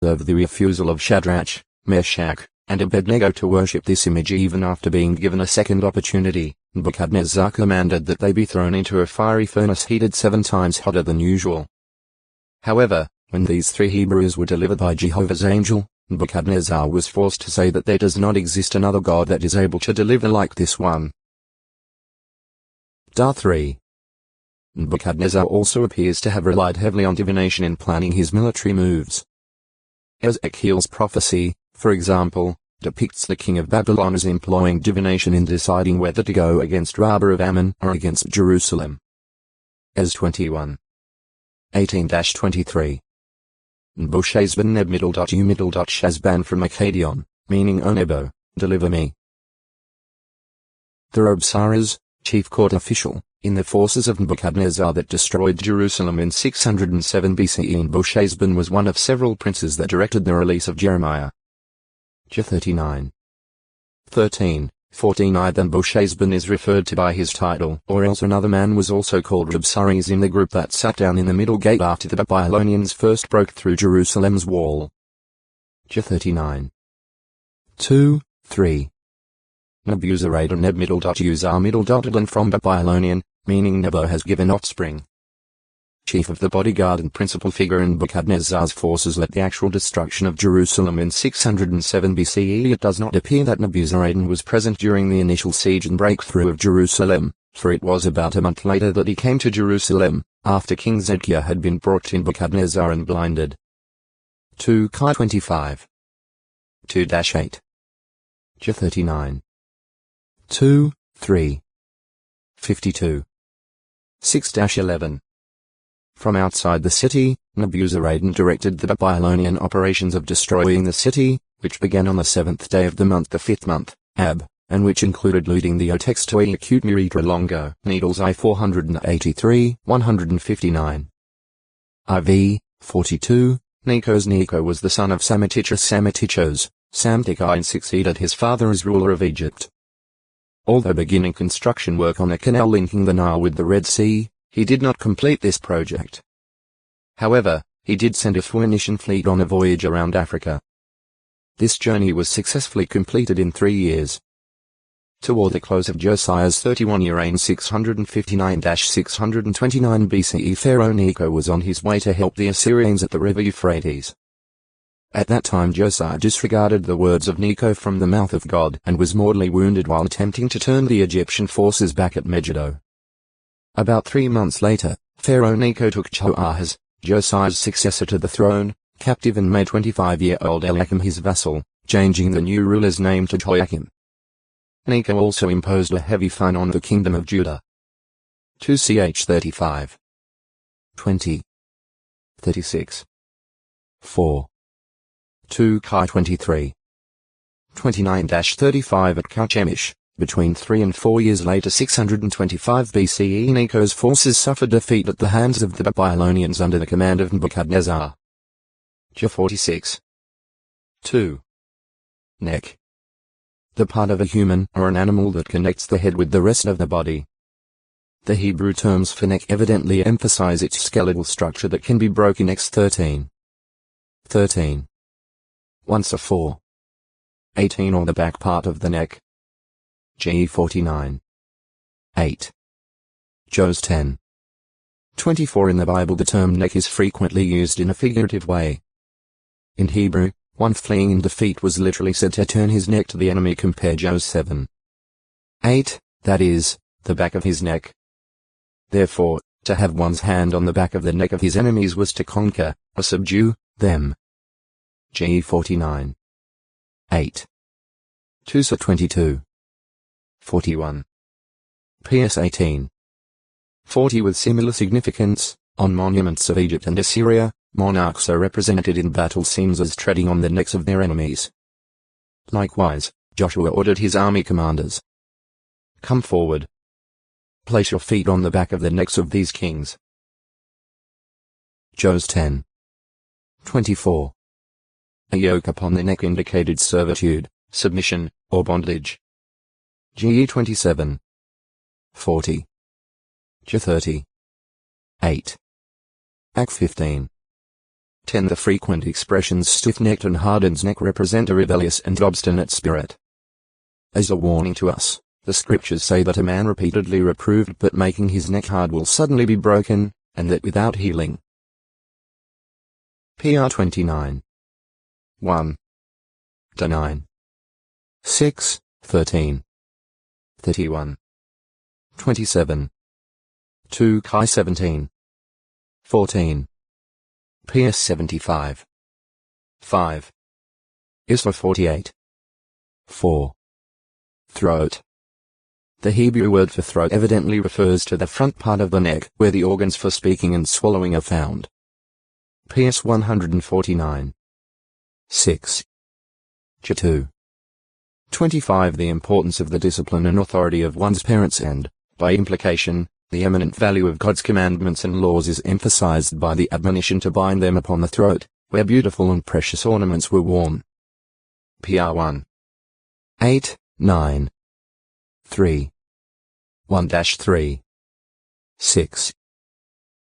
over the refusal of Shadrach, Meshach, and Abednego to worship this image even after being given a second opportunity, Nebuchadnezzar commanded that they be thrown into a fiery furnace heated 7 times hotter than usual. However, when these 3 Hebrews were delivered by Jehovah's angel, Nebuchadnezzar was forced to say that there does not exist another God that is able to deliver like this one. 3. Nebuchadnezzar also appears to have relied heavily on divination in planning his military moves. Ezekiel's prophecy, for example, depicts the king of Babylon as employing divination in deciding whether to go against Rabbah of Ammon or against Jerusalem. Ez 21. 18-23. Nebuchadnezzar Shazban from Akkadion, meaning O Nebo, deliver me. The Rabsaris, chief court official, in the forces of Nebuchadnezzar that destroyed Jerusalem in 607 BCE. Nebuchadnezzar was one of several princes that directed the release of Jeremiah. 39. 13, 14. Either Nebuchadnezzar is referred to by his title, or else another man was also called Rabsaris in the group that sat down in the middle gate after the Babylonians first broke through Jerusalem's wall. 39. 2, 3. Nebuzaradan Neb from Babylonian, meaning Nebo has given offspring. Chief of the bodyguard and principal figure in Nebuchadnezzar's forces led the actual destruction of Jerusalem in 607 BCE. It does not appear that Nebuzaradan was present during the initial siege and breakthrough of Jerusalem, for it was about a month later that he came to Jerusalem, after King Zedekiah had been brought to Nebuchadnezzar and blinded. 2 Kai 25. 2-8. 39. 2, 3. 52. 6-11. From outside the city, Nebuzaradan directed the Babylonian operations of destroying the city, which began on the 7th day of the month, the 5th month, Ab, and which included looting the Otextoi acute Muritra Longo, needles I 483, 159. IV, 42, Necho was the son of Samatichos, Samtichai succeeded his father as ruler of Egypt. Although beginning construction work on a canal linking the Nile with the Red Sea, he did not complete this project. However, he did send a Phoenician fleet on a voyage around Africa. This journey was successfully completed in 3 years. Toward the close of Josiah's 31-year reign 659-629 BCE, Pharaoh Necho was on his way to help the Assyrians at the river Euphrates. At that time Josiah disregarded the words of Necho from the mouth of God and was mortally wounded while attempting to turn the Egyptian forces back at Megiddo. About 3 months later, Pharaoh Necho took Joahaz, Josiah's successor to the throne, captive and made 25-year-old Eliakim his vassal, changing the new ruler's name to Joachim. Necho also imposed a heavy fine on the kingdom of Judah. 2 Ch 35. 20. 36. 4. 2 Chi 23. 29-35 at Karchemish, between 3 and 4 years later 625 BCE. Necho's forces suffered defeat at the hands of the Babylonians under the command of Nebuchadnezzar. 46. 2. Neck. The part of a human or an animal that connects the head with the rest of the body. The Hebrew terms for neck evidently emphasize its skeletal structure that can be broken. X 13. 13. Once a 4. 18 or the back part of the neck. Ge 49. 8. Jos 10. 24. In the Bible the term neck is frequently used in a figurative way. In Hebrew, one fleeing in defeat was literally said to turn his neck to the enemy. Compare Jos 7. 8, that is, the back of his neck. Therefore, to have one's hand on the back of the neck of his enemies was to conquer, or subdue, them. Ge 49. 8. 2 Sa 22. 41. PS 18. 40. With similar significance, on monuments of Egypt and Assyria, monarchs are represented in battle scenes as treading on the necks of their enemies. Likewise, Joshua ordered his army commanders, "Come forward. Place your feet on the back of the necks of these kings." Jos 10. 24. A yoke upon the neck indicated servitude, submission, or bondage. Ge 27. 40. Ge 30. 8. Ac 15. 10. The frequent expressions stiff-necked and hardened neck represent a rebellious and obstinate spirit. As a warning to us, the scriptures say that a man repeatedly reproved but making his neck hard will suddenly be broken, and that without healing. PR 29. 1. To 9. 6, 13. 31. 27. 2 Kai 17. 14. PS 75. 5. Isra 48. 4. Throat. The Hebrew word for throat evidently refers to the front part of the neck, where the organs for speaking and swallowing are found. PS 149. 6. Ch2. 25. The importance of the discipline and authority of one's parents and, by implication, the eminent value of God's commandments and laws is emphasized by the admonition to bind them upon the throat, where beautiful and precious ornaments were worn. PR 1. 8, 9. 3. 1-3. 6.